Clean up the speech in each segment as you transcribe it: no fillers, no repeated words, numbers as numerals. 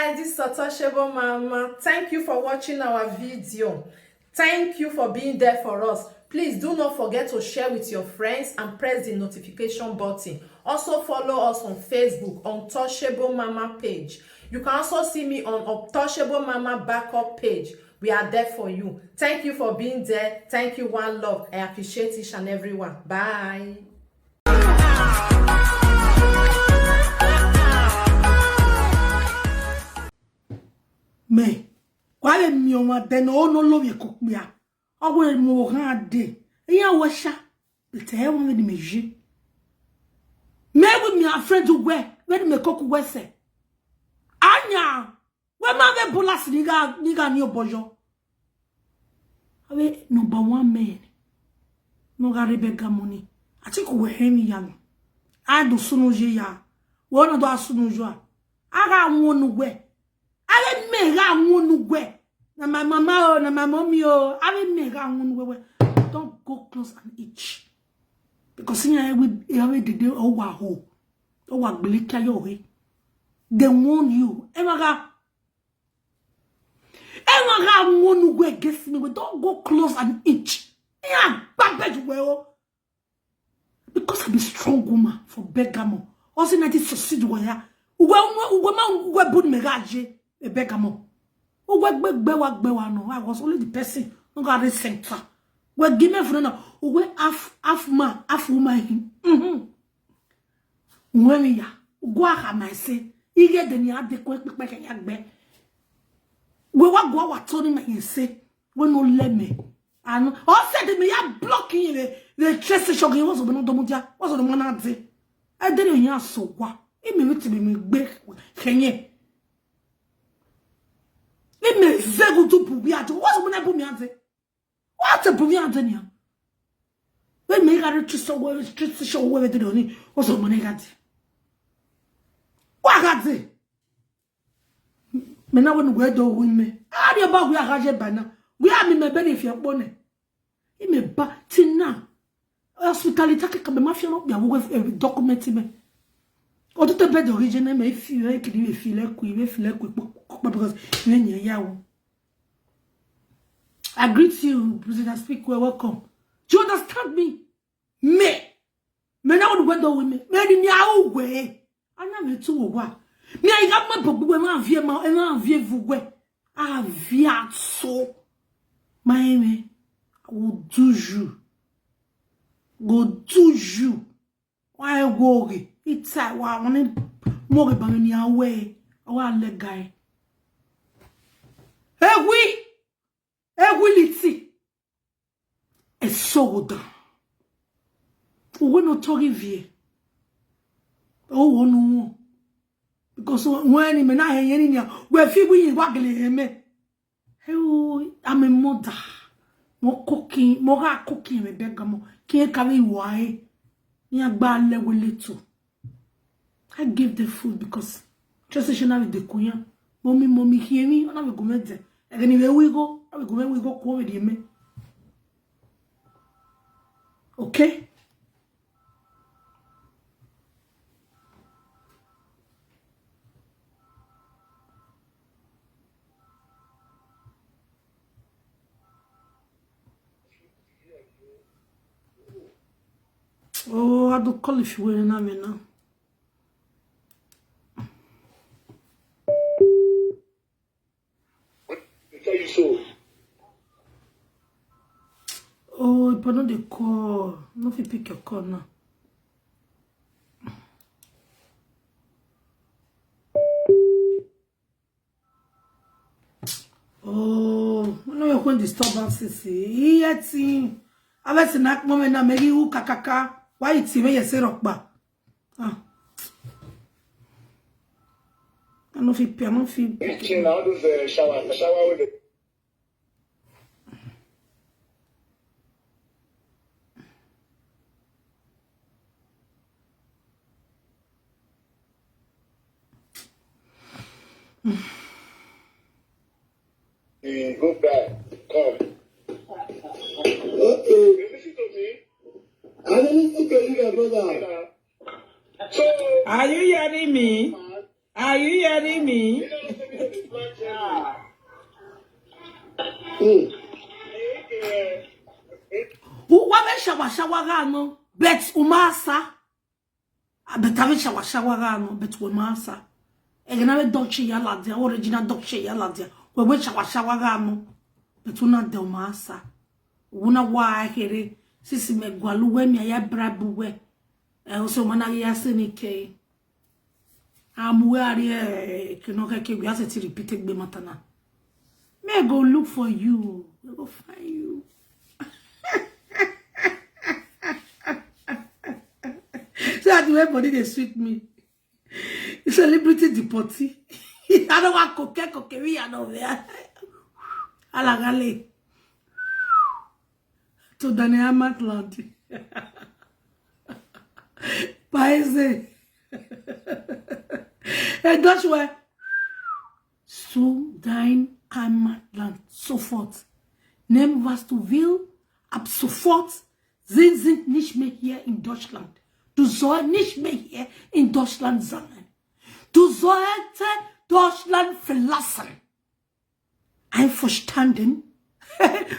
guys, this is Untouchable Mama. Thank you for watching our video. Thank you for being there for us. Please do not forget to share with your friends and press the notification button. Also follow us on Facebook, Untouchable Mama page. You can also see me on Untouchable Mama backup page. We are there for you. Thank you for being there. Thank you, one love. I appreciate each and everyone. Bye. Me, why me on my den no love you cook me? I will more hard day. Ya washa, but I want me meji. Me with me a friend to wear, when me cook wese. Anya, when my ve bolas niga ni obojo. Awe number one man. No garibega money. I think we hemi yan. I do sunuji ya. One do sunujo. I got one way. I me ga wonu gwe na my mama o na my mommy o I me ga wonu gwe. Don't go close and itch because here we did o wa ho o wa gbelika yo he they warn you emaga wonu gwe against me. Don't go close and itch yeah babbage well because I be strong woman for begamo also na this succeed where ugwe bud megaje a begamo. Oh, what no? I was only the person who got this center. Well, give me for now. Oh, half man, half woman. When ya go I say, you get the near the quick be. We what told him say, when no let me. And all said to me, I'm blocking the chest shocking was no domuja, was the one I say. I didn't hear so what. It may to be me big, can ye? Me zego to pubiato. What's when I put me on the what a pubiantania? When me got to show where the donny was on money got. What got it? Me now when we do win me. How do you about we are Raja Banner? We are in my belly if you're born. It may back till now. Hospitality can be mafia up there with documenting me. Or to the bed original may feel like you feel like we feel like because when you're I greet you, President Speaker, welcome. Do you understand me? Me now would go with me. Me in your way. I never too what. Me I got my book when I view my and I view vous. I view so. My I will do you. Go do you. Why worry? It's like I want more about in your way. I want let guy. Oui, liti. Et soda. We no talk Ivie. Oh no. Because when me na hear ni we fi we wagele me. Oh, I'm a mother. Mo cooking, mo ga cooking me begamo. Ki carry why. Ni agba lewe little. I give the food because traditional with the kunya. Mommy, hear me. I'm go met there. And anywhere we go, we go call with you. Okay? Oh, I don't call if you were now. Oh, but not the call. No, if you pick your call now. Oh, no, you're going to disturbances. Yes, I was in that moment. I made you kakaka. Why it's me? You say rock ba. Ah. I don't feel. I don't feel. Now do the shower with it. Go back. Come. Okay. Listen to me. I don't listen to you, brother. So, are you hearing me? Are you hearing me? Uwa shawa gano, bet umasa. Betave shawa gano, bet umasa. Egena be dokche yala dia, original dokche yala dia. We shawa gano, bet una de umasa. Una wa here, sisi me gwalu we mi ya brabu we. Also mana ya senike. Amwe ari kinoke ke we ase ti repeat egbe matana. May I go look for you. I go find you. So that everybody they sweet me. Celebrity deportee. I don't want coke we are over there. Alagale. To Daniel Matland. Paese. And that's why. So dine Matland. So forth. Name was to will. Ab sofort. Sind nicht mehr hier in Deutschland. Du sollst nicht mehr hier in Deutschland sein. Du sollst Deutschland verlassen. Einverstanden?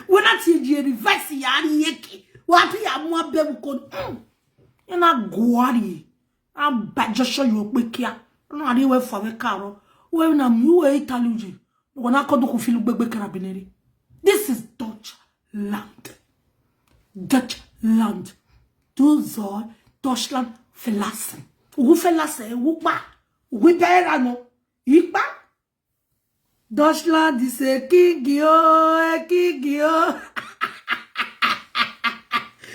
When I see the reverse yari yeki, what ya mo be ko na gwari. Am ba just show you pekia. No ari we for the car. We na mu we Italy. We na ko do ko feel gbegbe carabineri. This is Dutch land. Dutch land. Du sollst Deutschland verlassen. Wo verlassen? Wo ba? Wo bera no? Ikba? Deutschland is a king yo.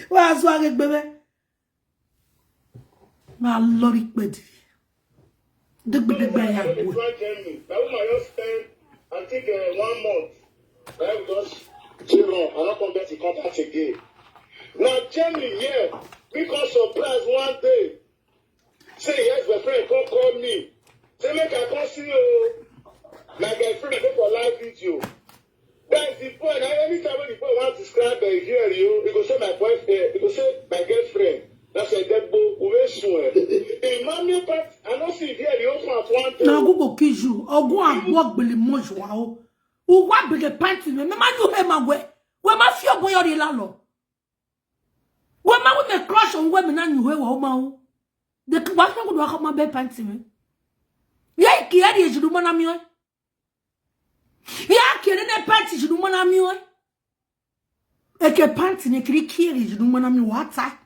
What's wrong with baby? My lord, baby. The baby ya go. That was my spend, I think 1 month. I just chill on. I don't come back to contact again. Now Jenny, yeah. We got surprised one day. Say yes, my friend, come call me. Say make I come see you. My girlfriend go for live video. That's the point. Anytime when the boy want to describe Eriyo, he go say my boyfriend, he go say my girlfriend. That's a dead boy who is sure. In mommy part, I don't see Eriyo from at one day. Now go kiju. Or go and walk beli mojwa o. O wa bege panty me. Me ma you he ma we. We ma fio boy ori lalo. We ma we me crush on we me na you he wa o ma o. De wa fio go do akoma be panty me. Ye ki eri ejidu mo na mi o. Ya kere ne panty ejidu mo na mi o. Eke panty ne kiri kiri ejidu mo na mi wata.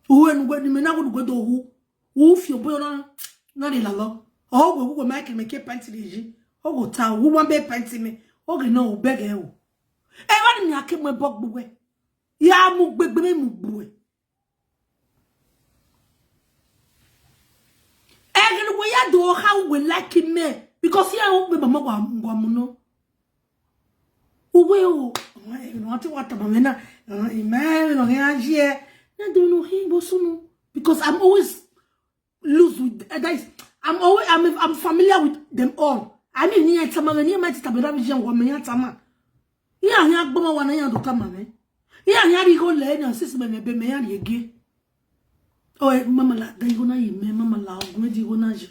Uwe ngwe ni me na go do hu. Wo fio boy na ni lalo. Oh we ma ke panty eji. O go ta wo wan be panty me. O ge no bege o. E wa ni ake mo bog buwe. Ya mu gbegbe me mu buwe. Egin we ya do how we like me because ya o be mama gwa mu no. Uwe o. No ati what ba me na. Imagine no ya je. I don't know him bosuno because I'm always loose with that is I'm familiar with them all. I mean ni etama ni ma titabera bi jen wo me yatama. Ya gboma wa na ya do kama me. Ya ri go le na sis me be me ya ri ege. Oh mama la da go na yi me mama la ogun di go na je.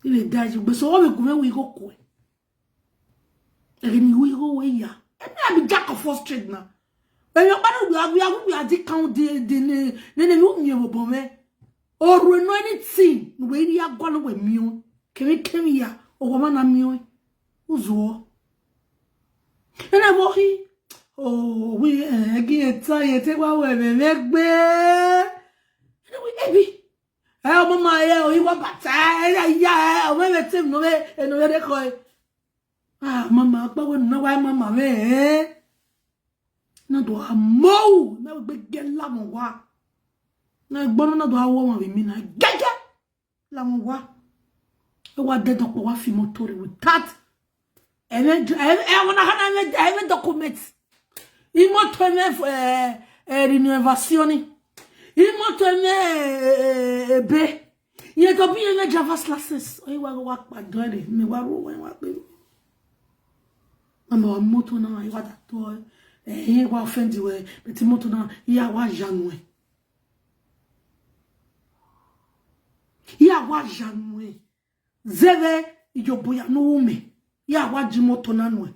Ile daji gbe so we gun we go ko. Eri we go we ya. E me be jack of all trades na. When you we are the count the no me bo me. Or we no anything. We ya go we mi o. Kemi ya. O ma na mi o. Uzo. And I worry. Oh, we again tired. Take wa we megbe. And we Ivie. Mama ya o iwa bata ya o me tem no de ko. Ah mama pa we no wa mama me. Na do amo na be gel la mo wa. Na gbonu na do awo mo mi na gaga la mo wa. E wa de do wa fi motor with that. I want documents. Il m'a donné rénovation. Il m'a donné B. Il est bien le Java classes. Il va voir pas donner. Mais va voir. Maman moto na il va toi. Il va faire du petit moto na il a wa janoué. Il a wa janoué. Zeve ijoboya no me ya waji moto na no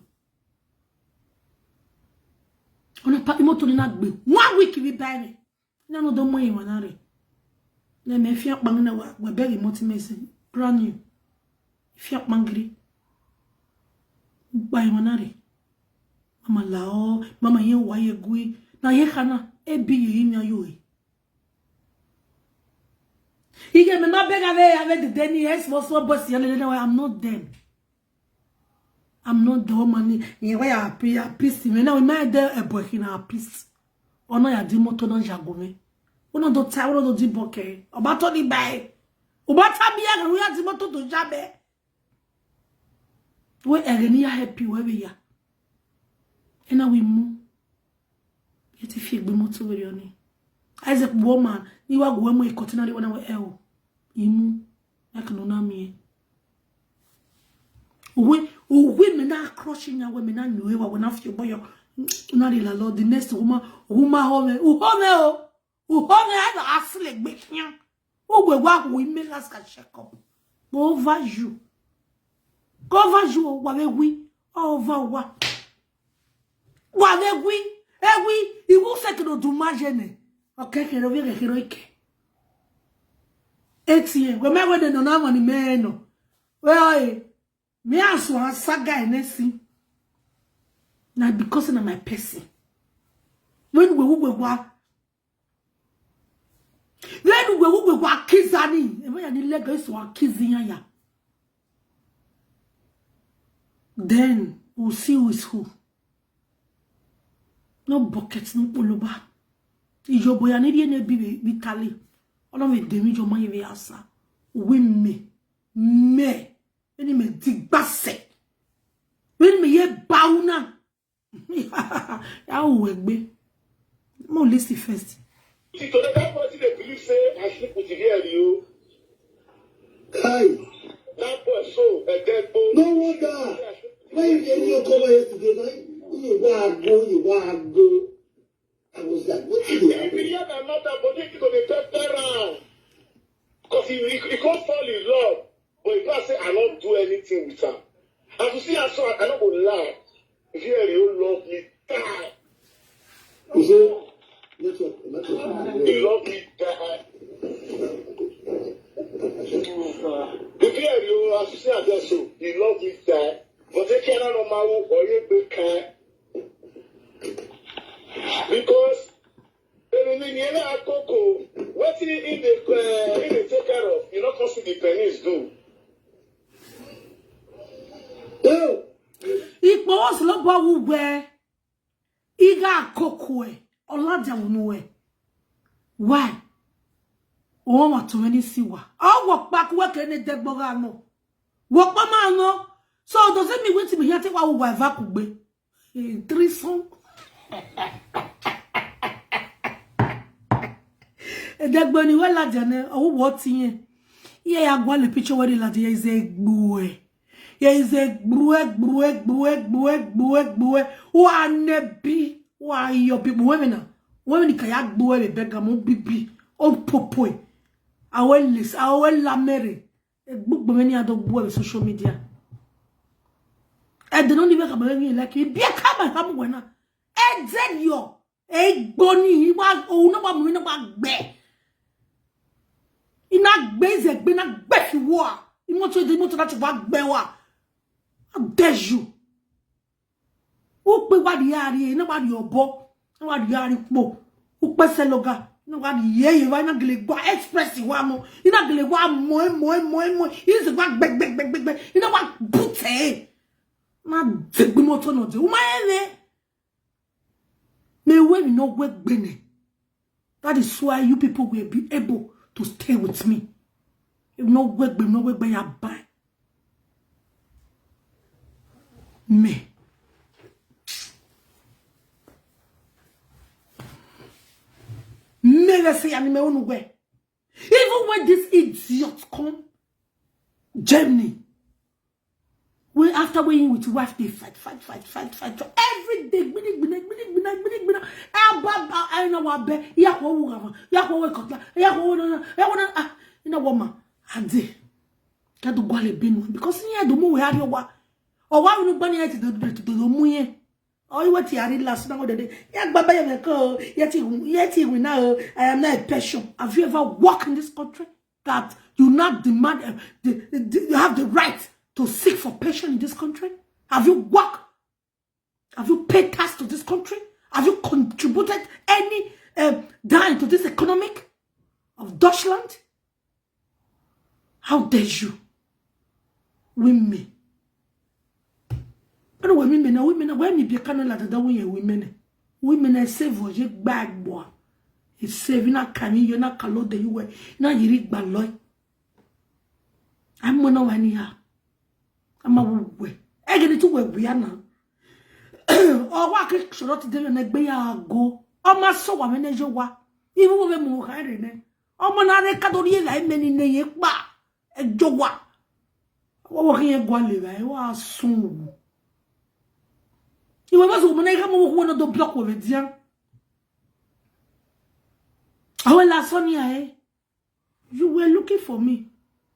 ona pa moto ni na gbe 1 week bi ba ni na no do mo yin wanare na me fia kpang na wa beri moto message brand new fia mangri ba yin wanare mama lao mama yen wa ye gui na ye khana e bi ye yin yo yi Ige me ma bega avec the Denny S was so boss I'm not them. I'm not the woman in way I peace me now we made a boy in our peace. Ono ya di moto don jagome. Ono do ta ono do di boke. Obato di bai. Obata biya ga we ya di moto do jabe. We ereni ya happy we ya. Ena we mu. Yeti fi gbe moto we oni. Isaac woman ni wa go mo ikotinari wona we eo. Imu yakanona mi. We me na crushing ya we me na nwe wa na fio boyo. Na ri la Lord the next woman home. U home I asle gbe yan. O gbe wa we me last ka check up. Over you. Cover you wa we over wa. Wa we iwu se ke do du majene. Okay, ke rovie ke heroike. Etie, we me we de no na mani me no. We me aso saga enesi. Na because na my person. When we wa kizani, e ya ni lega so akizian ya. Then we'll see who is who. No buckets, no poloba. Ijobo ya ni na bi tali. Ono me demi jo man ye asa. We me. Eni me digbase. Eni me ye bauna. Ya o egbe. Mo listen first. See, to that party they believe say I sleep with Eriyo. Kai. That was so a dead bone. No wonder. Why you Eriyo come yesterday? You want go. I was like, what did you If you hear my mother, but they go the pepper round. Because he can't fall in love. But he can't say, I don't do anything with her. And to see her so, I don't go lie. If you Eriyo love me, die. You say, He love me, die. If you Eriyo, as you see her so, he love me, die. But they cannot know my work or you be kind. Because what in the take care of, you not consider the pennies do. no. Ipo was lo bo wu we. Iga akoko e. Olade wonu we. Why? O wa to many siwa. O wo pa ku we ke ne degbora no. Wo pa ma no. So does it mean wait me here take wa wo eva ku gbe. 3 song. Degboni we la jane o wo ti yen. Ye ya gwa le picture we la de is a gboe. Ye is a gboe. Wa nebi wa yo people women ka ya gboe be bega mo bibi o popoe. Awel la mere. Gbogbo me ni ado gboe social media. E de no ni be ka ba yin like bi ka ba ha mo na. E de yo e gboni wa o no ba mo ni ba gbe. Ina gbeze gbe na gbe fi wo a. Imoto láti wa gbe wa. How dare you? O pe wa di ari, na wa di obo, na wa di ari po. O pe se loga, na wa di ye wa na gele gba express wa mo. Ina gele wa mo. Ina se wa gbe. Ina wa bute. Na de moto no de. O ma ele. Me we no we gbene. That is why you people will be able to stay with me. If no work, ya buy. Me. Me let's say anime on way. Even when this idiot come, Germany. When after waiting with wife, they fight. Every day, I know what be. Ya woman. Ade. Kadu gwale binu because nye do mu we ari owa. Owa unu bani yeti do mu ye. Oh, you what you last now? Yeah, Baba, yeti we now. I am not a patient. Have you ever walked in this country that you not demand? You have the right to seek for patience in this country. Have you walked? Have you paid tax to this country? Have you contributed any dime to this economic of Deutschland? How dare you, women? Women, when you be kind of that way, women, I save for you bag boy. It's saving a canny, you're not called the way. Now you read Baloy. I'm one of anyhow. I'm a way. I get it to where we are now. Or what I should not do and be a go. Oh, my soul, I'm in a wa. Even when we move higher, oh, my Cadori, like many names, a jowa. What can you go live? I was soon. You was woman, I come one of the block with it, young. Oh, last one, yeah, you were looking for me,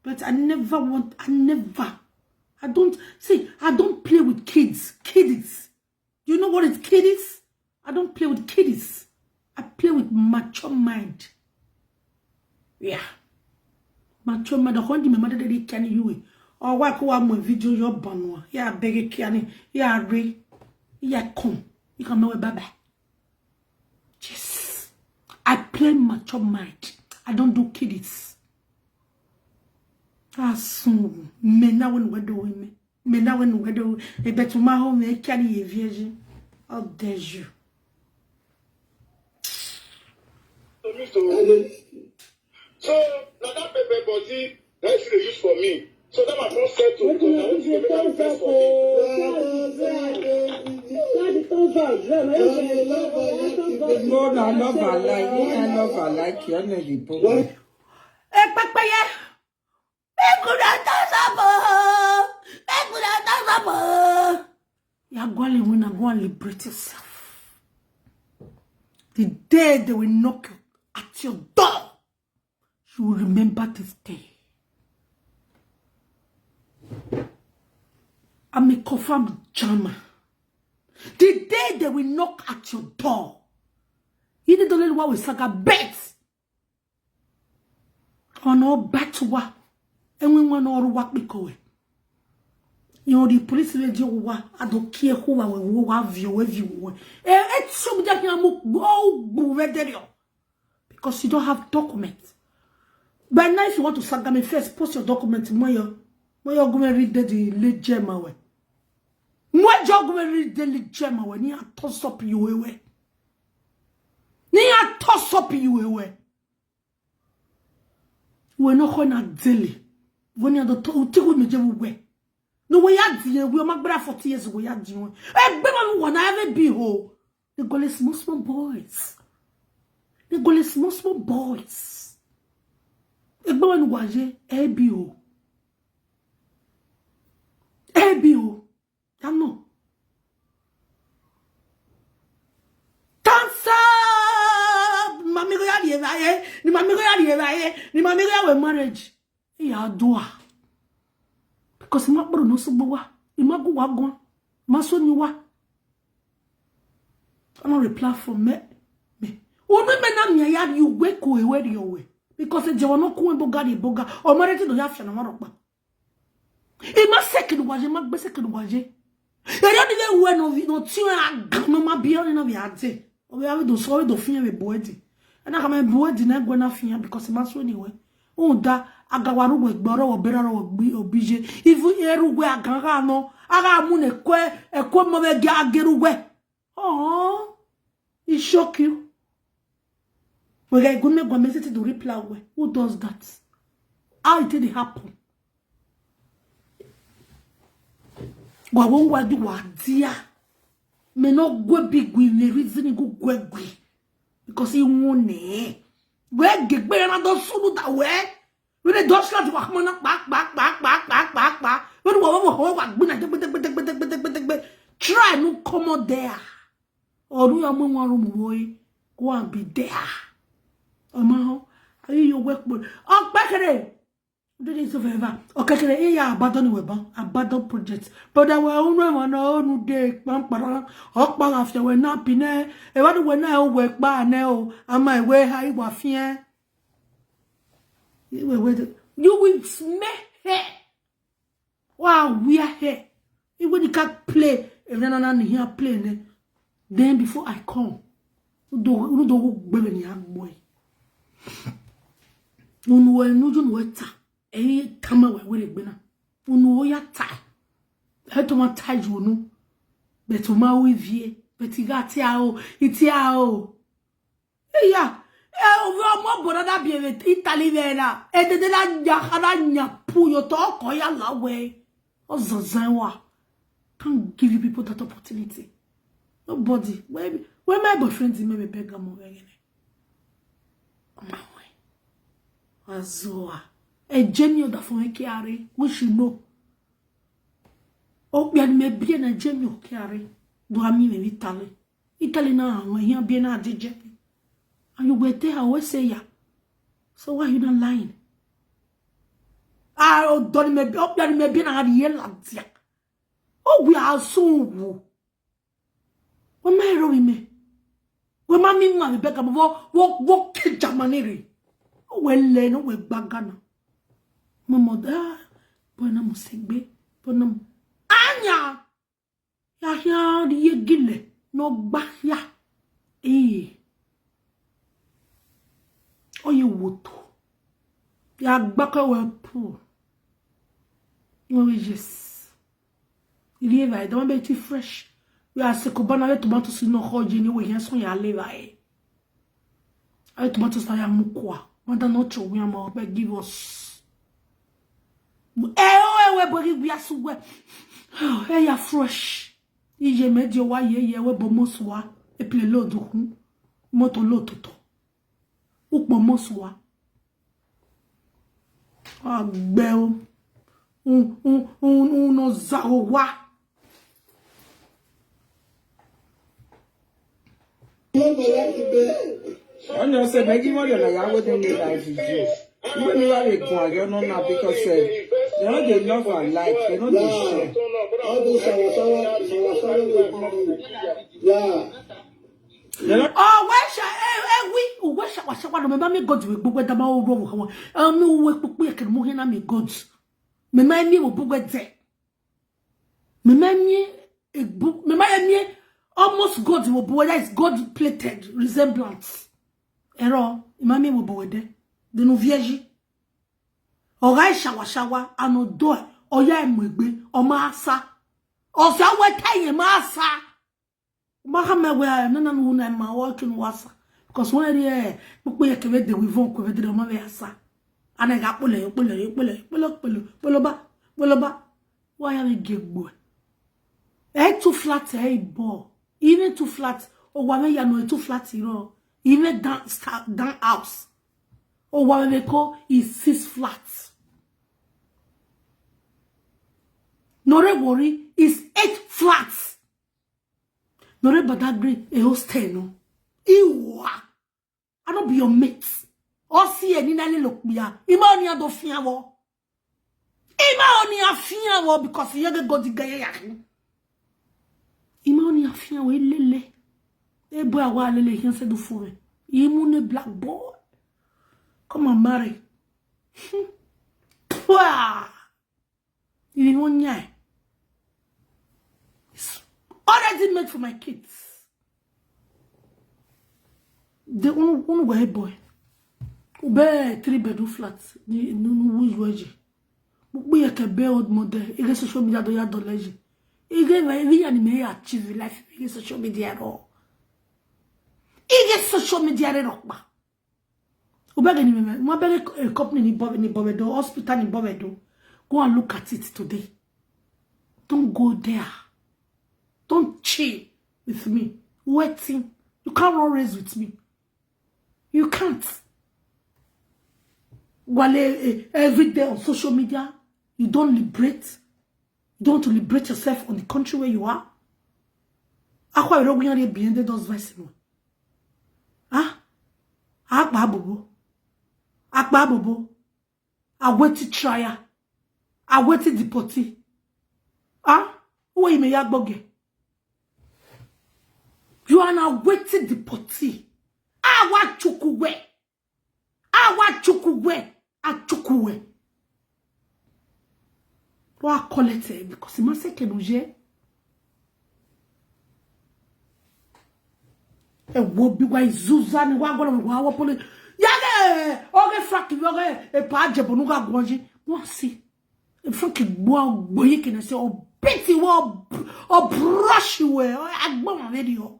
but I don't play with kids. Kiddies. You know what is kiddies? I don't play with kiddies. I play with mature mind. Yeah. Mature mind. The whole my mother did can you. Or what go on my video your bonwa. Yeah, beg it can. Yeah, re. Yeah, come. You can know a baby. Yes. I play mature mind. I don't do kiddies. Ah, soon. Me now when we're doing me. Me now when we're doing a better my home, a canny virgin. How dare you? So, now that paper body, that should use for me. So that my boss said to me, I want you to make that for me. No, I love her like you. I know you both. Kpai. You are going to go and liberate yourself. The day they will knock at your door, you will remember this day. I'm a confirmed jammer. The day they will knock at your door, you need to learn what we saga bets. On all bet what, and we want all what we go. You know, the police radio, I don't care who I will have you everywhere. It's so that you because you don't have documents. But now, if you want to saga me first, post your documents. When you're going to read the late gem away. When you're going to read the late gem away, you have to stop you away. You have to stop you away. We're not going to delay. When you're the two me away. No way I deal. We are my brother 40 years ago. I deal. Eh, baby, one I ever be ho. The girl is small boys. The girl is small boys. The boy no waje EBO. EBO. I know. Tansa. Mami go ya die. Ni mami go ya die. Ni mami go ya we marriage. Ya doa. Because my brother no so boa. Ima go wagon. Ma so ni wa. I don't reply for me. When we na me ya you wake ko ewe your way. Because the Jawano ko boga or marriage do have shana marokpa. Ima second waje ma gbe second waje. E don't even when of no ti no ma bia na we ade. O we have do so do fin we boadi. And I come boadi na go na fin because ma so ni we. O da agawaru we gboro obera ro obije. Even eru we agaga no aga mu ne ekwe mo be ageru we. Oh, it shock you. We get good make message to reply. Who does that? How did it happen? Wa won wa di wa dia. Me no go big we the reason go gwe. Because he won eh. We get be na do sunu that way. We the Deutschland wa come na back. We wa try no come out there. Or you am one boy go and be there. Are you your work? Oh, back at it. Do this forever. Okay, yeah, abandon weapon, abandon project. But there were no day, pampara, hawkbang after we're not pine. A what when I work by now, and my way high wafia. You will smell hair. Wow, we are here. Even you can't play, and then I'm here playing. Then before I come, you don't go baby boy. You any kama we gbena unu ya ta eto ma taj wonu beto ma we vie beti gati a o iti a o ya o mo boda da bi Italy vera e de la ya nya pu yo to ko ya la we o zanwa can't give you people that opportunity. Nobody when my boyfriend is me beg am over again on my way azoa a genuine that for carry, which you know. Oh, me be a genuine carry. Do I mean Italy? Italy now, when you be a DJ. And you were there, I always say, yeah. So why you not lying? Oh, don't me be up there, me be a real. Oh, we are so. When my rowing me. When my mima, Rebecca, walk, Germany. Oh, well, no, we're bagana. Mamoda, bona musigbe, bona anya. Ya di gile no bahya. Oye woto. Ya gbaka we pu. We just. Il va dans be ti fresh. We are sekobana le tomato si no hoje ni we yan so ya leva e. Ay tomato sa ya mukwa. Manda no cho we am give us. Ya fresh. Ije medio wa ye we bomoswa e ple lo do hun moto lo toto. Upo moswa. Agbe o no zawa. On your say maybe more than I would in life is just. Even you are a boy, you're not now because they love and like, they don't share. All those yeah. Oh, where shall I remember me God with Bugwet about Robo? No work book can move in me goods. Me mind me will Bugwet there. Me mind me a book, me mind me almost God will be whether it's God plated resemblance. Error, Mammy will be there. De nou vieji. Oray shawa ano do oya emwegbe o ma asa. O sa wetaye ma asa. Ma ha me we na no na ma working wasa. Because when here popo ye kebe de we von ko de ma we asa. Ana ga pole ba. Why are we gegbo? Too flat bo. Even too flat o wa me ya no too flat you even down house. Or what they call is 6 flats. No worry, is 8 flats. No badagri a hostel no. Iwa. I don't be your mates. Or see any nani look me. Ima oni a do fiawo. Ima oni a fiawo because you get go the guy. Ima oni a fiawo lele. E boy wa lele hen se do fure. Imu ne black boy. Come on, marry. Wow. You didn't want ya. It's already made for my kids. The one way boy. Ube 3-bedroom flats. No use we are be old model. You get social media do ya dollars. You get very anime achieve life. You get social media at all. You get social media at all. Ubegeni me a company ni Bovedo, hospital ni Bovedo. Go and look at it today. Don't go there. Don't chill with me. Waiting. You can't run race with me. You can't. While every day on social media, you don't liberate. You don't want to liberate yourself on the country where you are. Akwa ero gyan behind those voices. Ah? Akba bobo. I wait to trial. I wait to deportee. Ah, who you may yagboge? You are now waiting deportee. Awa chukuwe. Awa chukuwe. A chukuwe. Wa kolete because it must say kenuje. E wo bi wa Zuzani wa gona wa poli. Yage! Oge frak yoge e pa jebo nu ga gwanji. Won si. E frak gbo gboye kene se o beti wo o brush we agbon video.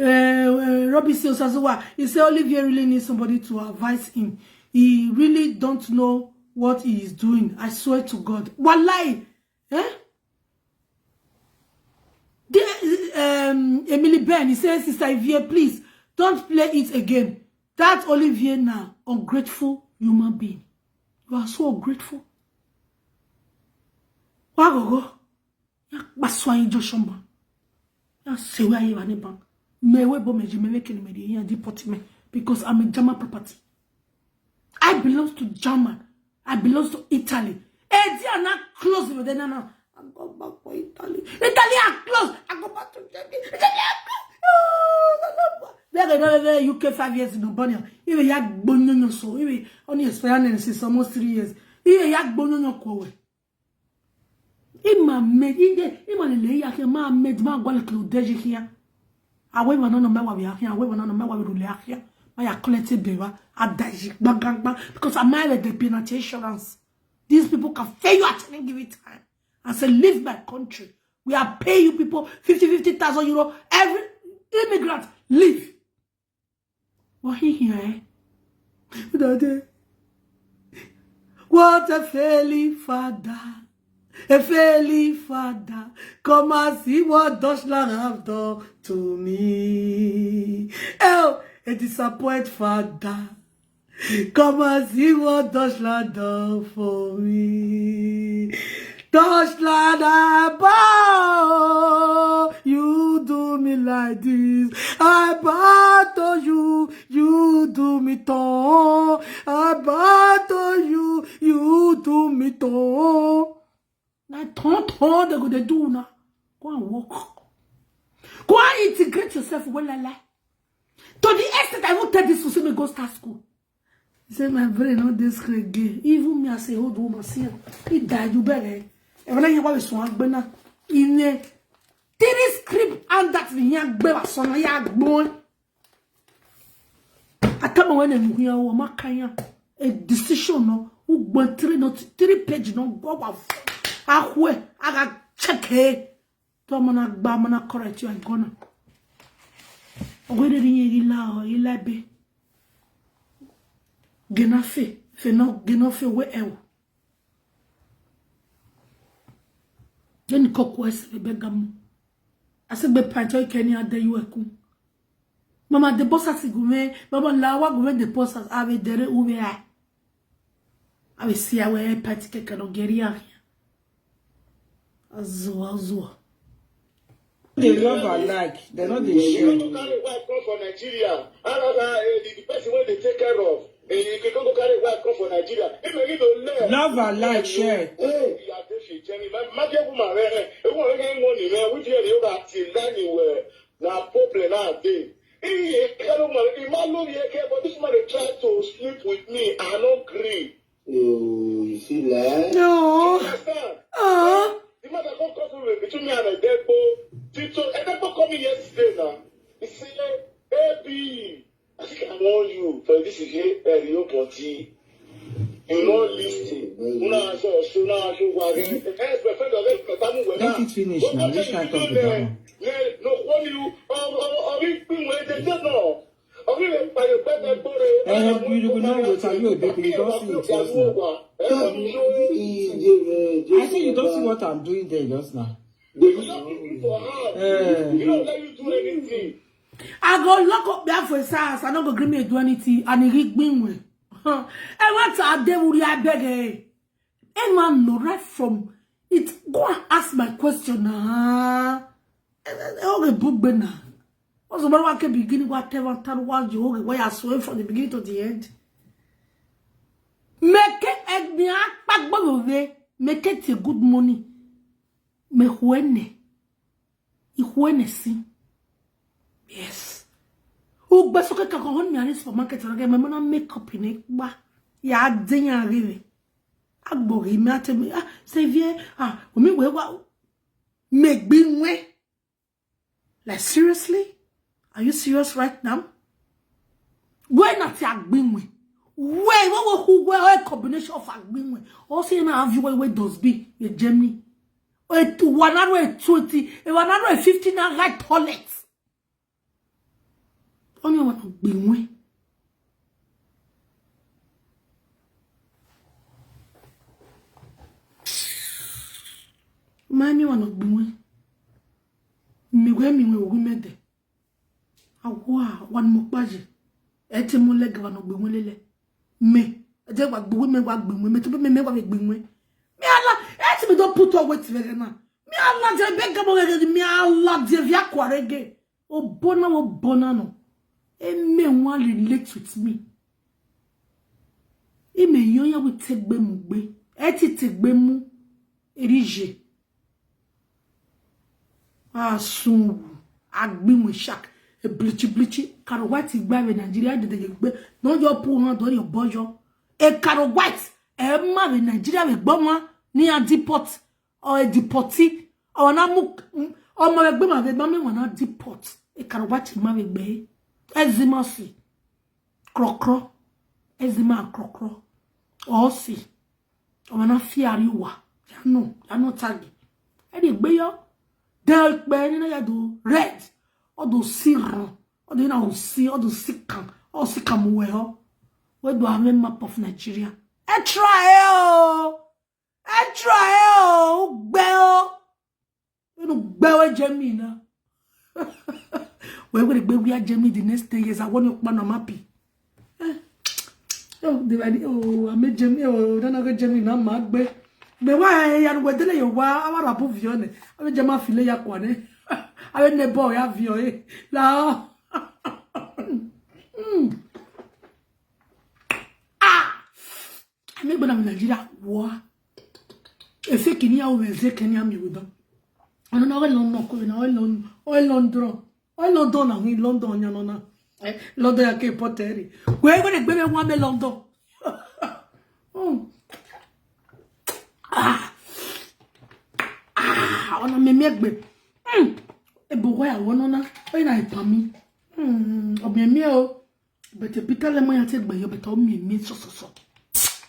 Robbie says, he said Olivie really needs somebody to advise him. He really don't know what he is doing. I swear to God. Wallahi. Eh? Emily Ben, he says, Sister Ivie, please, don't play it again. That Olivie now, ungrateful human being. You are so ungrateful. Wagogo. Ya baswa Joshua. Ya sewa yivani bang. Because I'm a German property. I belong to German. I belong to Italy. They are not close with them. I go back for Italy. Italy are close. I go back to Germany. They're UK 5 years in Albania. Even yak bonyo so. Even only experience is almost 3 years. Even yak bonyo kowe. Ima made. Ima le yak ma made ma gwala klodeji here. Awe wana no mewa biakia, awe wana no mewa biruliakia. I collected bewa, adaji, bang, because I'm married the penalty insurance. These people can fail you at any given time and say, leave my country. We are paying you people 50,000 euro every immigrant, leave. What he here? Daddy, what a failing father. A failing father, come and see what Deutschland have done to me. Oh, a disappointed father, come and see what Deutschland done for me. Deutschland, I bow. You do me like this. I bow to you. You do me tall. I bow to you. You do me tall. Now, they go to do now. Go and walk. Go and integrate yourself well, To the extent I won't tell this to see me go start school. He said, my brain not this great gay. Even me, I say, old woman, see, he died, you better. And when I hear what we saw, in a 3 script and that the young bear son, a young boy. I come when I'm here, or my a decision, no, who went 3 page, no, go off. I got check it. Tomana Bamana correct you and gonna. Where did you allow Ilabe? Genafe, Feno, Genofe, where else? Then cook west, Begam. I said, be pancho, Kenya, the Ueku. Mama, the boss has a gourmet, Mama Lawa, go the boss has a dere uwe. I will see our party cake and Ogeria. Azua. They love her like they're not the share. You carry wife come for Nigeria. The person where they take care of. You can go carry wife come for Nigeria. If you need to learn. Love her like share. Hey, you are this Jenny. My woman, everyone getting money, man. We hear you got till anywhere. Now problem now day. If man love you, but this man they try to sleep with me. I don't agree. You see that? No. You understand? The matter come between me and a dead boy. Tito, a dead boy coming yesterday now. He said, baby, I think I want you for this is Eriyo Poti. You know, listen. Let it finish now. Let's not talk about it. No, what you you will not go tell you, baby, you don't see it just now. I think you don't see what I'm doing there just now. You don't let you do anything. I go lock up there for his house. I don't go agree me do anything. And he rig me with. And what's our devil? I beg eh? And man, no right from it. Go and ask my question. Okay, book now. What's the matter with beginning? Whatever, what you why you swear from the beginning to the end? Make it me back bove. Make it a good money. Me huene. Si. Yes. O baso ke ka kon mi ani supermarket na me na makeup ni ba. Ya den arrive. Agbori mi atemi c'est vieux o mi we wa me gbinwe. Like seriously? Are you serious right now? Why not agbinwe? Where who a combination of agbinwe? Also na have you where does be the Germany. 120, 150 na right toilets. Only want agbinwe. Mami wana agbinwe. Mi mede. Awa wan mokbaje. Ete mo leg wana agbinwe lele. Me. Ete wa agbinwe me wa agbinwe. Me to be me wa agbinwe. Me ala. Ete me don't put her weight very na. Me ala je bega mo rege. Me ala je via kwa rege. O bona no. E me wan relate with me. E me yonya we take be mu gbe. Ete take be mu. Erije. Soon agbinwe shak e bleachy caro white igba we Nigeria de gbe no your pull on do your bojo e caro white e ma we Nigeria we gbo mo ni a deport or a deportee or na mu o mo gbe ma we gbo me wona deport e caro white ma we gbe ezima si krokro ezima krokro o si o na fi ariwa ya no tag e de gbe yo del ben na do red or do siran or do na see or do sikan or sikam we ho we do have map of Nigeria e try gbe o gbe we jemi na we gbe we jemi the next 10 years I want you na mapi I made jemi na go jemi na ma gbe me wa ya no wedele yo wa awara bu vione ave jama file ya kwane ave ne boy ya vio la me gbona Nigeria wa e fe kini ya o ze kenya mi wudo ono na we lon no ko na o London na ni London nya no na London ya ke poteri we go de gbe me wa me London ona me megbe e bo wa won na o na ipa mi o me o but e peter le mo ya te gbe yo but o me so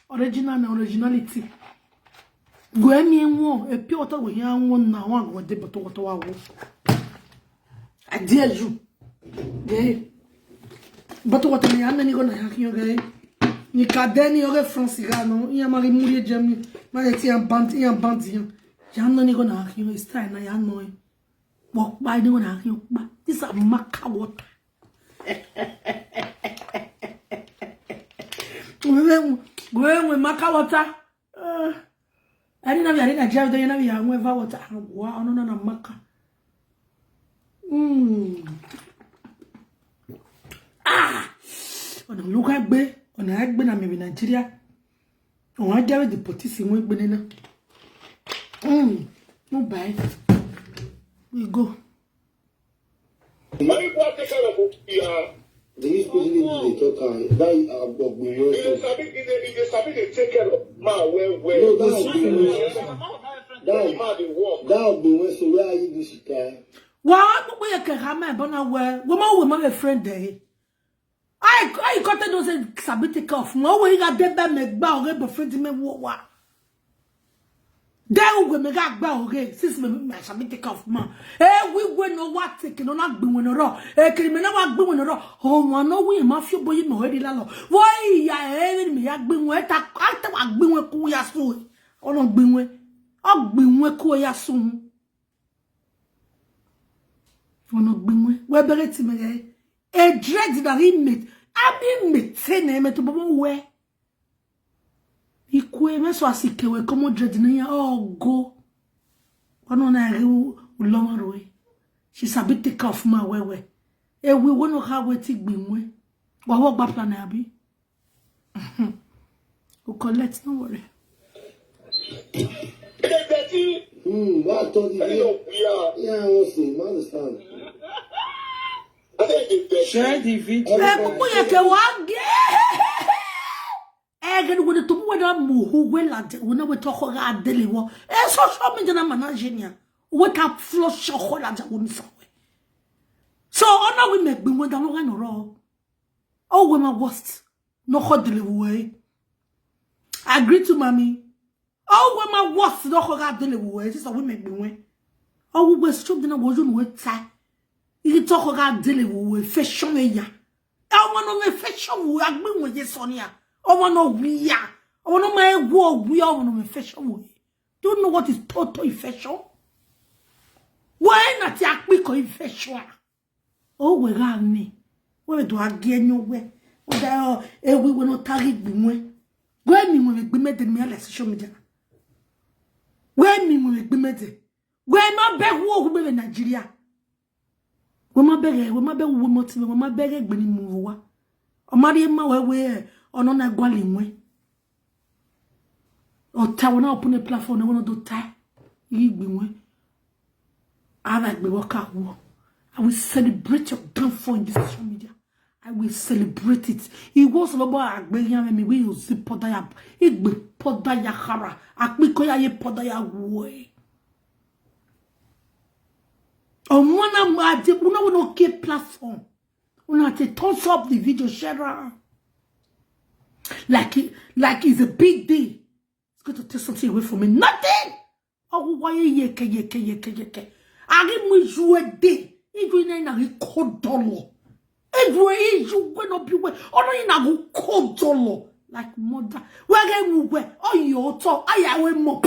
originality go emi won e pi oto go ya won na won go de but oto wa wo I dare you but what me ya ni go na ya kiyo ga ni kadeni ore France ga no ya mari muri Germany ma ti en bandi ya no ni go na kiyo style na ya no walk by ni go na kiyo ba this a maka water we maka water ani na ya na jaw de na ya nwe va water wa ono na maka ona luka gbe ona agbe na me Nigeria on a jawe de potisi won gbe na no buy we go Many people take care of They usually talk that they sabi they take care of man well. No, that be when so where are you this guy? Wa gbogbo ye ke ha ma bona we ma be friend there. I got those sabi take off. No we ga de be me gba ore be friend me wo wa. Then we me ga gba ore since me sabi take off man. We no what take no na gbe won ro. Criminal wa gbe won ro. O won no we ma fi boyi me we di la lo. Why ya me ya gbe won ta wa gbe won ku ya so. O no gbe won. O gbe won ku ya so. Ono gbinwe we bere ti me e dread that he made abi metene me to bomo we ikwe me so asike we komo dread na ya go ono na ri ulomaro we she sabi take off ma we E we won't have waiting bimwe. What work back plan abi? We collect, no worry. What told you? Yeah, I was saying, I understand. Share the video. Again, when the two were who will at when we talk about daily war, and social media managing what up flush your whole at one somewhere. So, honor we make when the long raw. Oh, when my worst, no hot delivery. I agree to mommy. Oh, when my worst, no hot delivery. This is a women be when. Oh, we were struck in a wasn't with tie. You talk about delivery, fashion, ya. I want to fashion, we are going with this Sonia. I want to we are. I want to my war, we are on a fashion way. Do you know what is total infection? Why not yak quick infection? Oh, we got me. Where do I get your way? We will not target the way. Where me will be made the mail as social media. Where me will be made. Where my bag walk with Nigeria. Where my bag, where my bag, when you move. Or marry my way, or non a gwalling way. Or town open a platform, I want to do tie. Leave me way. I like me work out war. I will celebrate your downfall in this social media. I will celebrate it. It was about Agbeyan me we use podaya. It be podaya hara. Akmikoya ye podaya way. On one of my no get platform. Una te toss up the video share. Like it's a big deal. It's going to take something away from me. Nothing. Oh why ye. I give me you a day. Even na record dollar. Every you will not be well. Only na go call dollar like mother. Where get we oh you talk. I will mop.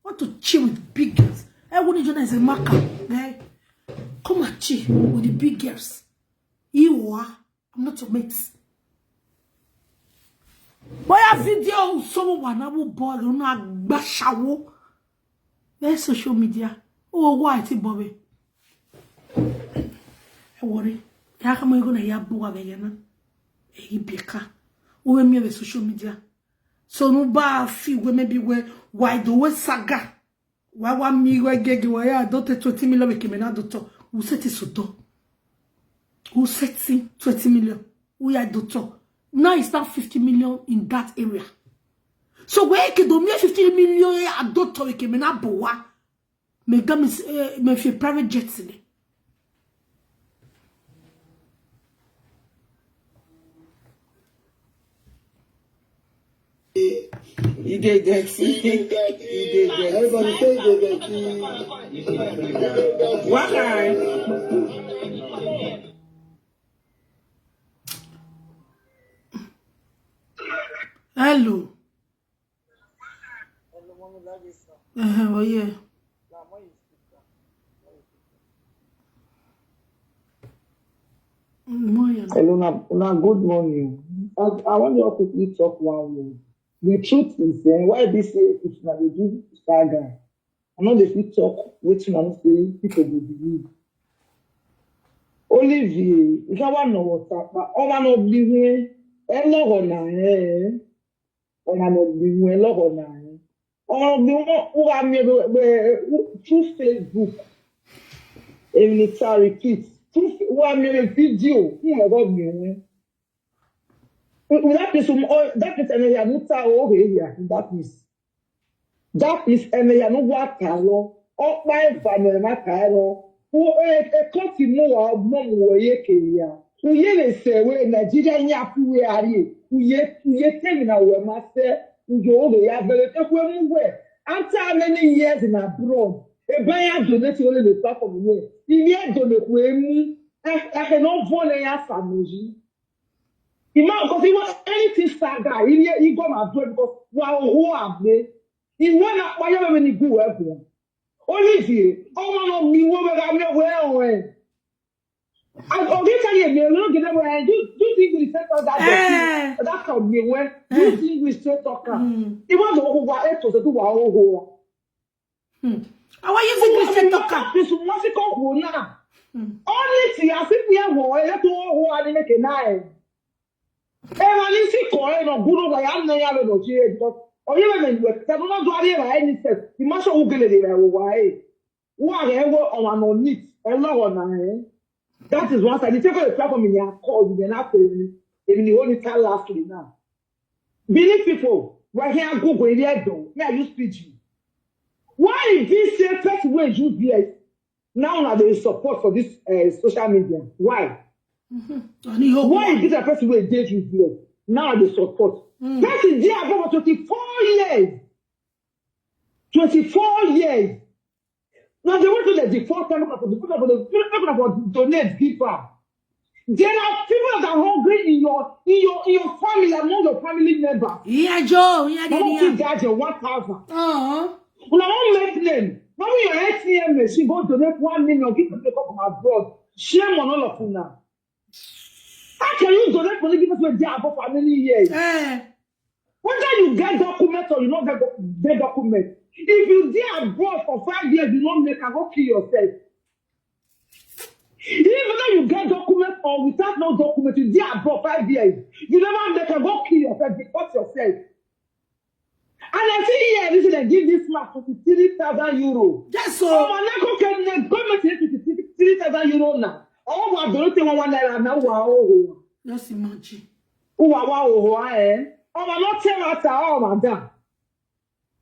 Want to chill with big girls? I want to join as a marker. Guy, come and chill with the big girls. You are. I'm not your mates. Why a video someone I will boy na gbashawo. There's social media. Oh why it Bobby? Worry. How come I gonna hear boa vegana? E bika. We me the social media. So no ba fi we maybe we why do we saga? Why one me we gegi we ya do 20 million we kemena do to. Who set it so do? Who set 20 million? We are do to. Now it's not 50 million in that area. So where can do me 50 million ya do to we kemena boa? Me gam me fi private jets in it. You did that. Everybody say they get Why? Hello. Oh yeah. Hello, good morning. I want you to quickly talk one word. The truth is, why this say if na dey do stagger, I know they fit talk which one say people will believe. Olivie, if I want to know what's up, but all I know believe lọ́rọ̀ náà ọ̀nà ọ̀gbìnwó lọ́rọ̀ náà ọ̀gbìnwó wà mí through Facebook èmi ta repeat wà mí fídíò fún ọ̀rọ̀ ọ̀gbìnwó. That is ẹ̀mẹ̀yà ló ta òórè yà that is ẹ̀mẹ̀yà ló wà kà lọ ọ̀pá ìbànú má kà lọ ẹ̀kọ́ ti mú wa mọ́ mu wọ̀nyé kèé ya. Uye le sewe Nigeria nyafuwe ari uye tell na we master uyo le ya bele tekwe muwe after many years in abroad e baya donate only the platform we iye donate we mu I cannot vote ya samoji ima because he was anything saga he go my abroad because wa ho able he wanna why when he go everywhere Olivie no mi wo be ga me we I tell you, look at them. Do think we set up that that's how we went. Do think we straight talk? It was over what to do our How are you think we straight talk? This was a call now. Only see as if we have one, let who are make a nine. Everyone see correct no good like I'm not having no cheer because or you even work. That not do any step. You must all get it why. Whatever on it. That is one side. The second platform in your call, you not even the only time last week now. Believe people, why can't Google in there though? May I use PG? Why is this first way use this? Now there is support for this social media. Why? Why is this a first way they use this? Now the support. That is there about 24 years. 24 years. Now they want to the default time about donate people. There are people that are hungry in your family among your family members. Yeah, Joe. Yeah, don't get your 1,000. When I don't make them. When your ATM machine go donate 1 million, give them from abroad. Shame on all of you now. How can you donate money people to a job for many years? Whether you get documents or you don't get documents. If you did abroad for 5 years, you don't make a go kill yourself. Even though you get documents or without no documents, you did abroad 5 years, you never make a go kill yourself, deport yourself. And I see here, this is they give this man 53,000 euros. That's so. Oh, man, I can government 53,000 euros now. Oh, what don't you want to now? Wow, just imagine. Wow, eh? Oh, I'm not telling us, oh, madam.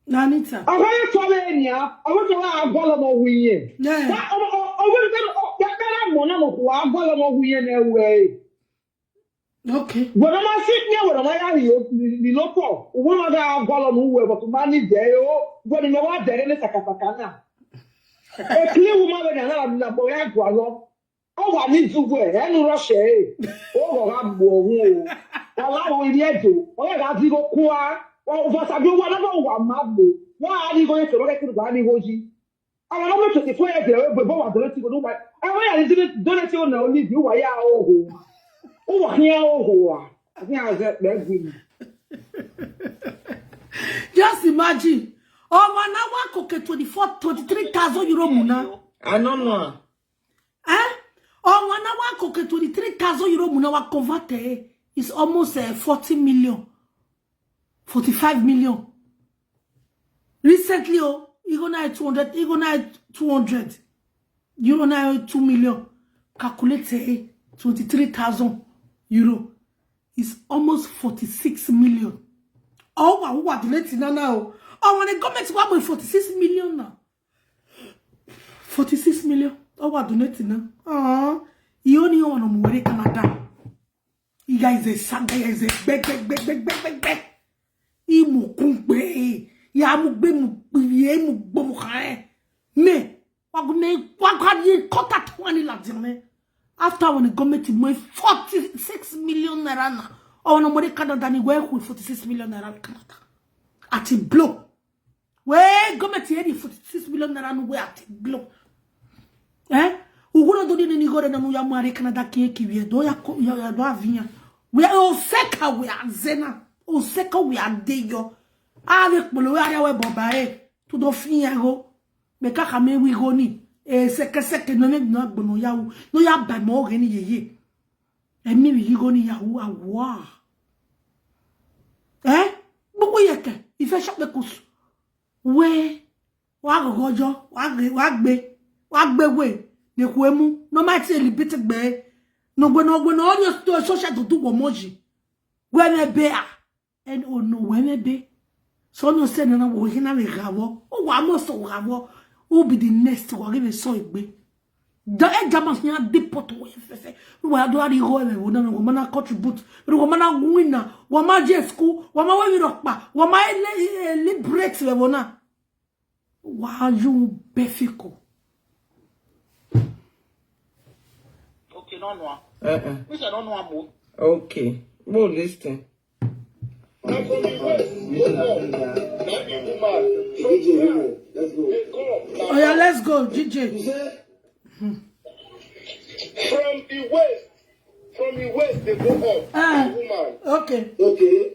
Nanita. I want to tell you, I want to have a ball of winning. Yeah. I want to way. Okay. When I sit here with a the local, one of the ball who but to manage there, when you know what there is a capacana. A clear woman and a boy and gualo. Oh, I need to wear any rush. Oh, I'm going. Allow me to. Oh, I got to go qua. Oh, but I do whatever one mad. Why are you going to look at the Bani Hoji? I want to 24 years ago, but I don't know why. I didn't donate you now, leave you. Why are oh, here, oh, I think I was at that. Just imagine. Oh, man, I want 23,000 euro muna. I don't know. Oh, man, I want 23,000 euro muna wa convert. It's almost 40 million. 45 million. Recently, you gonna have 200, you gonna have 200. You gonna have 2 million. Calculate 23,000 euro. It's almost 46 million. Oh, what do you now? Oh, when the government is going 46 million now. 46 million. Oh, what do you now? Oh, you only want to move to Canada. You guys are sad, guys are beg. Imu kumbe, ya mu gbe mu ye mu gbomu kan me wa gba contact one la dirme after when the government money 46 million naira na or no money Canada ni we with 46 million naira Canada at a blow we government here the 46 million naira no we at a blow uguna do ni gore na no ya mu are Canada ki we do ya do avinha we o seka we azena o seka we adeyo avec polo area we bobae to do finyago me kaka me wi goni e seke no me no gbono yawo no ya ba mo re ni yeye e mi wi goni yawo awa buku yeke ife shop de kus we wa gogojo wa gbe we de ku emu no ma ti elibite gbe no gbono audio to social to do moji we me be and oh no we me be so no say na wo hina we gawo o wa mo so gawo who be the next we give so igbe da e jamas nya deport we fefe we do ari ho we wo na go mana contribute we go mana winner wa ma je school wa ma we rokpa wa ma liberate we wo na wa you befiko Okay, no. We say don't know am. Okay. Well, listen. And from the west, let's go. oh yeah, let's go GJ From the west, they go up. Woman. okay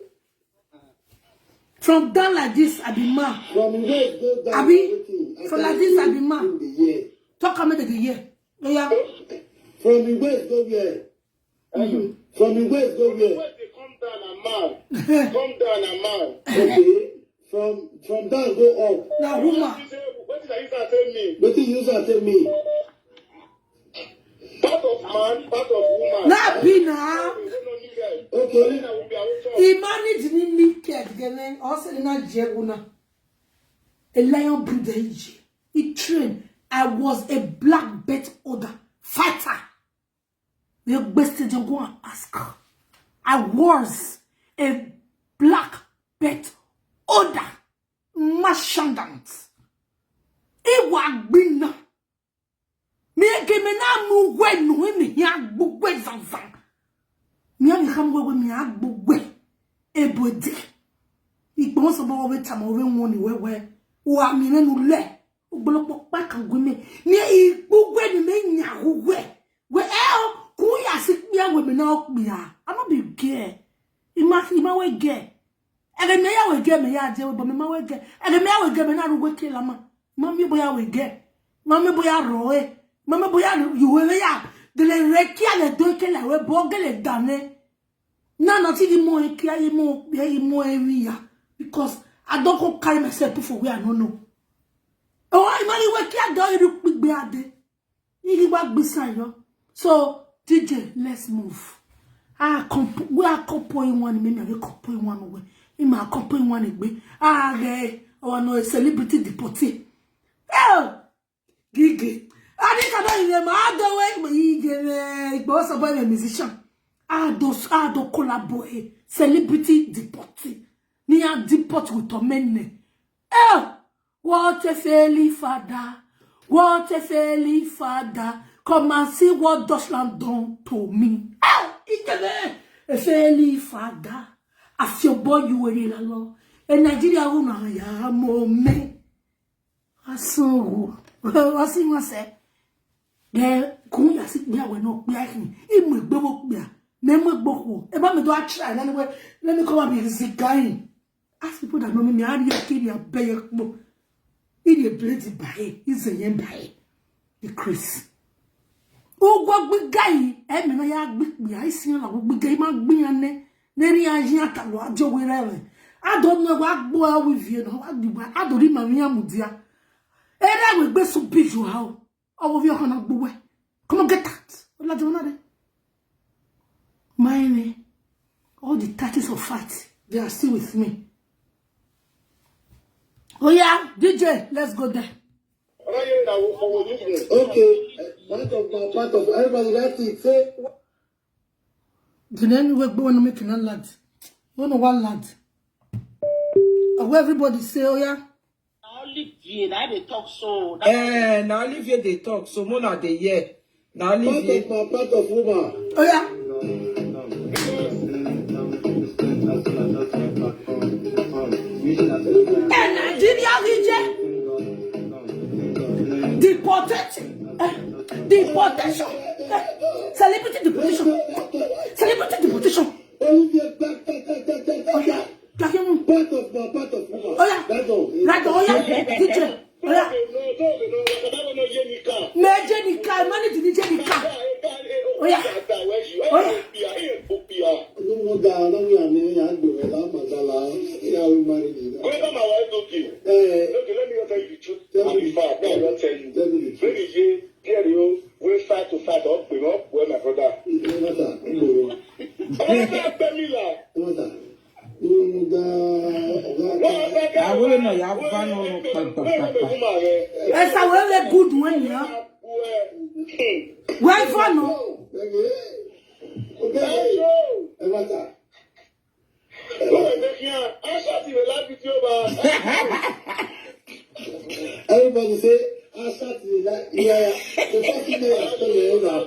from down like this I be man From west go down. Abi, from like this I be man. Talk about the year. Oh yeah. From the waist go where? From the waist go where? Wait, they come down and man. Come down and man. Okay. From down go up. Now, woman. What did I use to tell me? What did you use to tell me? Part of man, part of woman. Now, be now. Okay. He managed me naked, then also in a jeguna. A lion breed age. He trained. I was a black belt holder fighter. You're best to go and ask. I was a black belt holder merchant. It was been. Me give me na mu we no me ya gbogbo zanzan. Me am come we me agbogbo ebodi. Igbon so bo we tam we won ni we wa mi nenu le. Ogbolopo pa kan gwe me. Me igbogbo ni me nya we. We ku ya sikpia we me na okpia. I no be gay. Ima we gay. Ere me ya we gay me ya je we bo me ma we gay. Ere me ya we gay me na ru we kila ma. Mami boya we gay. Mami boya roe. Mama boya you we ya de le rekia le do ke la we bo ge le dane na not even more kia ye more area because I don't go carry myself for where I don't know. Oh I money we kia do you big be ade you back beside you. So DJ, let's move. We are couple one me me couple one way in my couple one egbe they oh no celebrity deportee gigi. I think I don't even boss about a musician. I don't collaborate. Celebrity deportee. Near deport with a men. What a fairy father. What a fairy father. Come and see what Dutchland done to me. A fairy father. As your boy you were in alone. And Nigeria una ya mo me. Aso. What's he say? There, come ya sit me we no clear him. He me gbogbo clear. Me gbogbo. E ba me do a try anyway. Let me come and be this guy. Ask people that know me how you kill your pay mo. He dey blade by. He's a yen by. The Chris. O gbogbo guy. E me na ya gbigbi. I see na gbogbo guy ma gbin yan ne. Neri ajin atalo ajo we rewe. I don't know what boy with you no. I don't remember me amudia. Era we be so big you how. All of your hand boy. Come on, get that. What do you Mine, all the touches of fat, they are still with me. Oh yeah, DJ, let's go there. Okay, part of everybody that's it. Say. Then we go and make an lad. You know one lad. Everybody say, oh yeah. Olivie, now they talk so. Now Olivie they talk so more now they hear. Now Olivie. Part of woman. Oh yeah. And Nigeria region. Deportation. Celebrity deportation. Celebrity deportation. Olivie, Oh yeah. part of woman. Oh yeah. That's all. Right, oh yeah. DJ. Oh yeah. Major Nika, money to DJ Nika. Oh yeah. Oh yeah. No down, no we are near and do it. I'm a married. Go to my wife, okay. Okay, let me tell you the truth. I'll be far. Let me tell you. Very easy. Eriyo, we fight to fight up. We know where my brother. I wouldn't know you have fun on That's a very good one, yeah. Why for no? Everybody say, I start to that. Yeah, the fucking day I tell you that.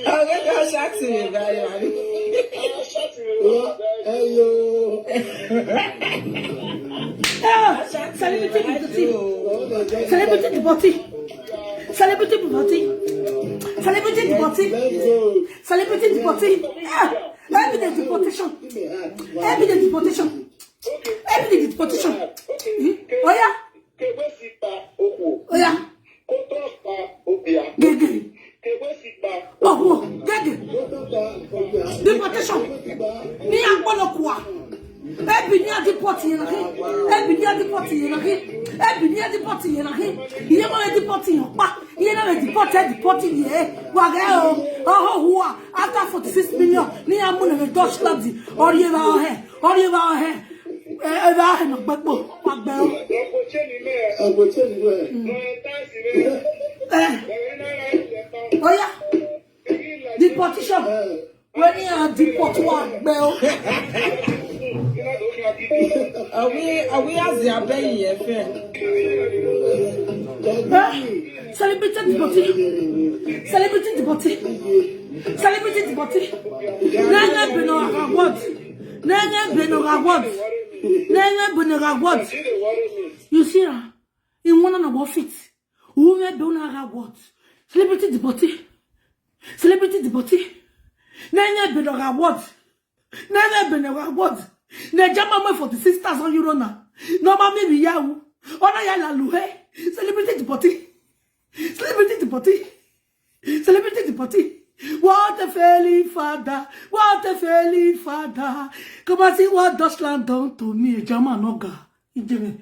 I'm going to shout to you, guys. Celebrity deportee. Celebrity deportee. Evidence deportation. Oh yeah. Oh yeah. party in a him. Every year the party in a him. Every year the party in a him. You never the party in your back. You never the party here. Wagao. Oh, after 46 million. Near moon of a Dutch lady. Or you are here. Or you are here. I have no backbone. Oh, yeah. Deportation. When you are deport one bell. Are we as the abbey? Celebrated deportation. Celebrated deportation. Celebrated deportation. Nanga Beno Award. Nanga Beno Award. Nanga Beno Award. You see, in one of our feet, who made Beno Award. Celebrated deportation. Celebrity deportee. Nanya Beno Award. Nanya Beno Award. Nejama 46,000 euro na. No mami bi yawu. Ona ya la luhe. Celebrity deportee. Celebrity deportee. Celebrity deportee. What a failing father. What a failing father. Come and see what Deutschland done to me. Jama noga. Ijeme.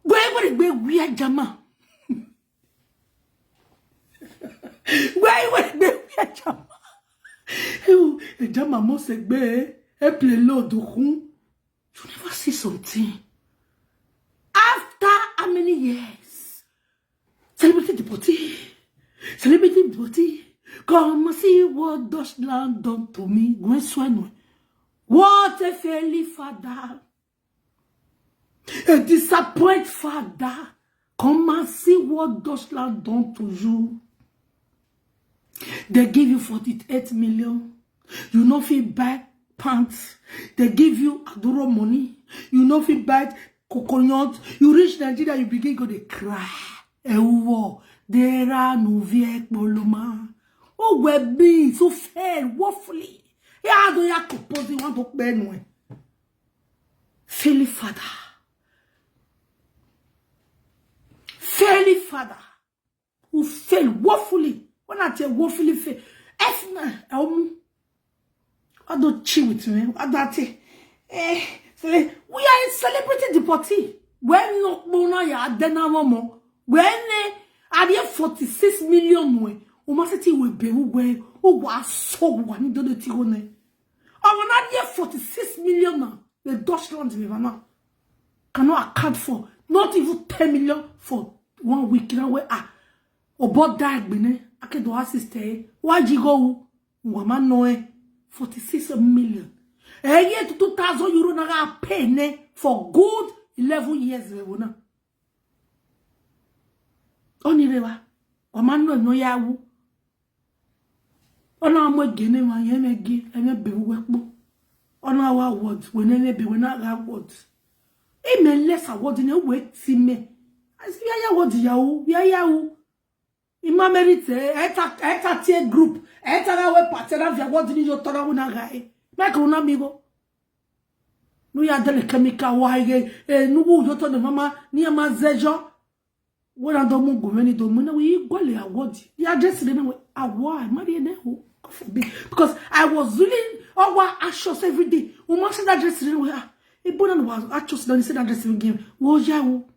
Where we are Jama. Why would they be a jama? A jama must be a play low do whom you never see something. After how many years? Celebrity deportee. Celebrity deportee. Come see what Deutschland done to me. What a failing father. A disappointed father. Come and see what Deutschland done to you. They give you 48 million. You know if you buy pants. They give you adoro money. You know if you buy coconut. You reach Nigeria, you begin to cry. Ewo, there are no viek boloma. Oh, we be so fair, woefully. Yeah, do ya compose want to benwe. Fairly father. Fairly father. Who fail woefully. When I tell woefully fail, I don't chill with me. I don't we are in celebrity deportee. When no mona ya dena momo. When I have 46 million we. Umaseti we be we. O wa so wani do the tigone. I will not have 46 million now. The Deutschland now cannot account for not even 10 million for 1 week. You know where about that bene. I can do assist. Why you go? Woman no 46 million. A year to 2,000 euro na pay for good 11 years. Only rewa. Woman no ya wu. Ona amwe gene ma yene gi ene be wekpo. Ona wa awards when ene be when na awards. E me less award ni we ti me. Asi ya award ya wu, ya wu. Ima merite eta tie group eta na we partner via what ni yo tora una gai make una amigo no ya dele chemical wa ge no wo yo to de mama ni ma zejo wona do mu go meni do mu na we gwale award ya just dey na we award ma dey na ho because I was really anxious every day we must that just dey we e bona no was anxious don say that just game wo ya wo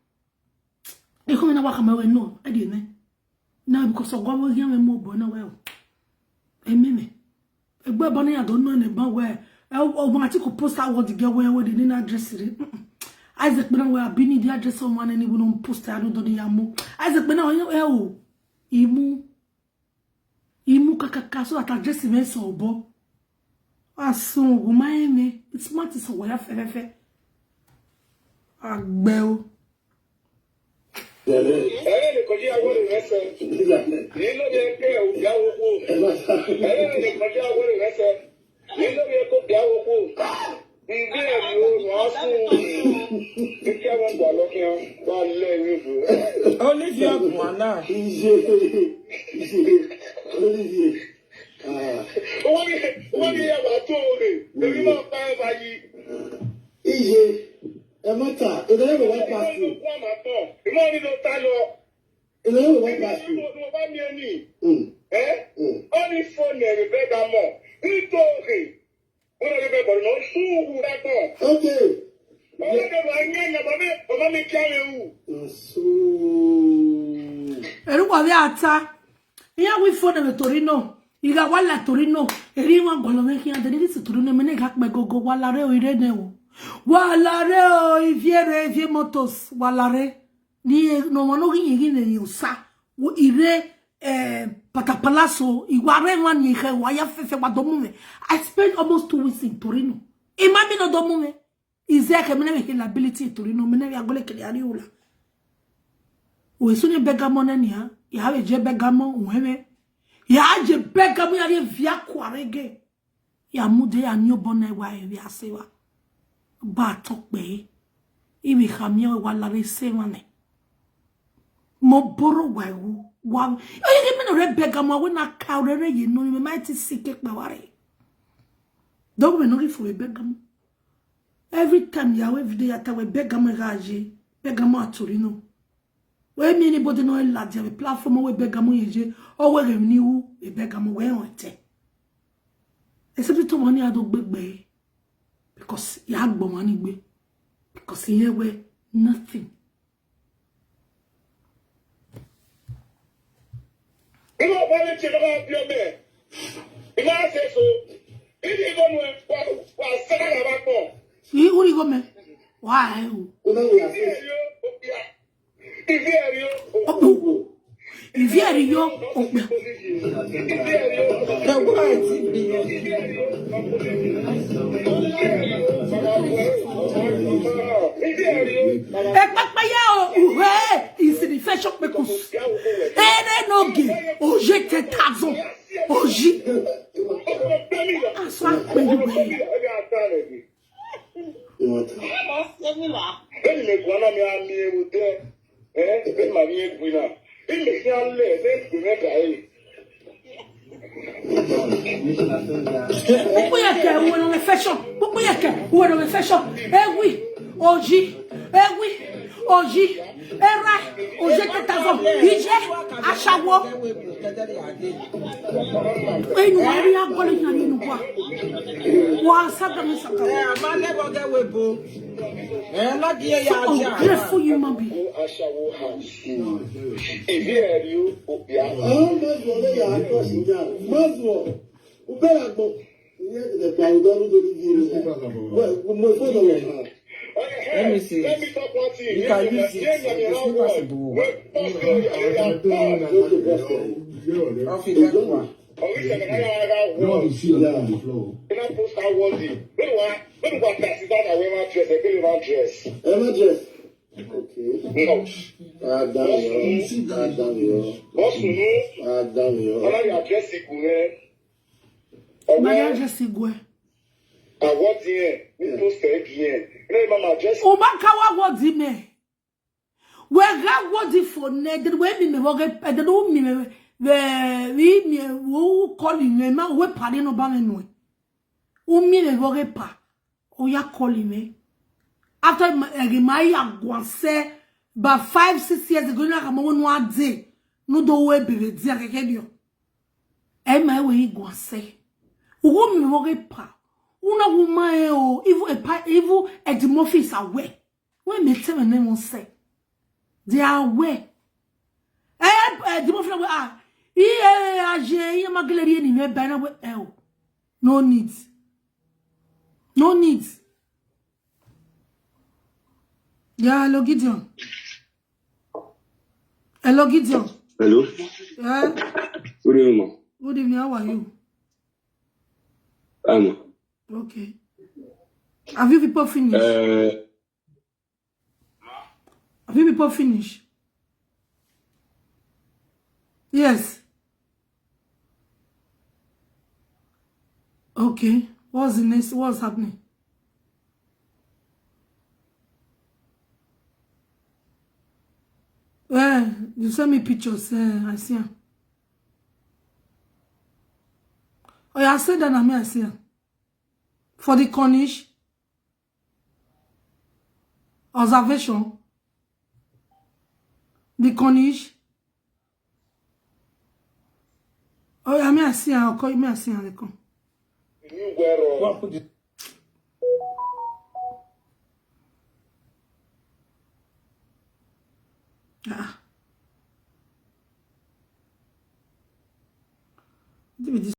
e ko na wa ka ma we no I dey na. Now because of God we more bona well. Amen. Egbe bona ya don't know about where automatic post out the girl where they didn't address it. Isaac bena we have been the address someone and even on post I don't know the yamu. Isaac bena imu kaka so that address me so bo. Aso gumaene it's smart so we have fefe. Agbe Olivie Guana. Olivie. Emota, you don't know what past you. You don't know what past you. Only phone never beg more. Okay. Eruwa we ata. Iya we for the Torino. Iga wala Torino. Eriwa golome ki ande ni Torino mene gak me gogo wala re o irene o. Wala re o Ivie motos wala re. Ni no mono gi ni usa. Wo ire patapalaso iware wan ni he waya fefe wa domume. I spent almost 2 weeks in Torino. Imami no domume. Izeke mene me ability in Torino mene ya gole kele ariula. We sunye begamo nani ha. Ya have je begamo uhewe. Ya je begamo ya via kwarege. Ya mude ya nyobone wa ya sewa. Ba tokbe. Ibi khamia wa la resewane. Mo boro wa wu. Wa. Yo ye me no re begamo we na kaurere ye no me mighty sike kpaware. Don't we no give for begamo. Every time ya every day ata we begamo gaje. Begamo aturino. We me anybody know la dia platform we begamo yeje or we renew we begamo we onte. Except to money ado gbegbe because ya gbo money gbe because here we nothing. You know what you about your man? You know say so. If you go no what second about more. You uri go me. Why? Ivie Eriyo. Kpai is the fashion because ere no ge oje te tazo oji aswa pe Oji, era, oje tetazo, ije, aṣawo. Enu ari agole na ninu kwa. Wa saga mi saka. Ma never get we bo. Na die ya aja. Grateful human being. Aṣawo house. Eriyo obia. Mazwo ya akọ sinja. Mazwo. Ubera gbo. Iye de pa udaru do di. Well, mo fo do. Let me see. Let me talk one thing. You can use it. It's not possible. Off it, that one. No, you see that on the floor. Post that one thing. When what taxi that I wear my dress, I pay my dress. Emma dress. Okay. No. Damn you. Boss, no. Damn you. I like your dress, Maria Jesigwe. I want here. We post it again. You know, my dress. Obakawa wodi me. We ga wodi for ne. The way me woge. The do me we me wo calling me ma we pare no ba me no. O mi me woge pa. O ya calling me. After my agwanse ba 5-6 years ago na kama wonu ade. No do we be di akeke dio. E ma we igwanse. O mi woge pa. Una woman o even edimorphis are aware. When they tell me name on say, they are aware. Edimorphis are Iye magaleri ni me bana we no needs. No needs. Yeah, hello Gideon. Hello Gideon. Hello. Yeah. Good evening, ma. Good evening. How are you? Okay. Have you people finished? Have you people finished? Yes. Okay. What's the next? What's happening? You send me pictures. I see them. Oh, yeah, I said that I see them. For the Cornish observation, the Cornish. Oh, yeah, I see. I'll call you. I see. I'll come. Ah. This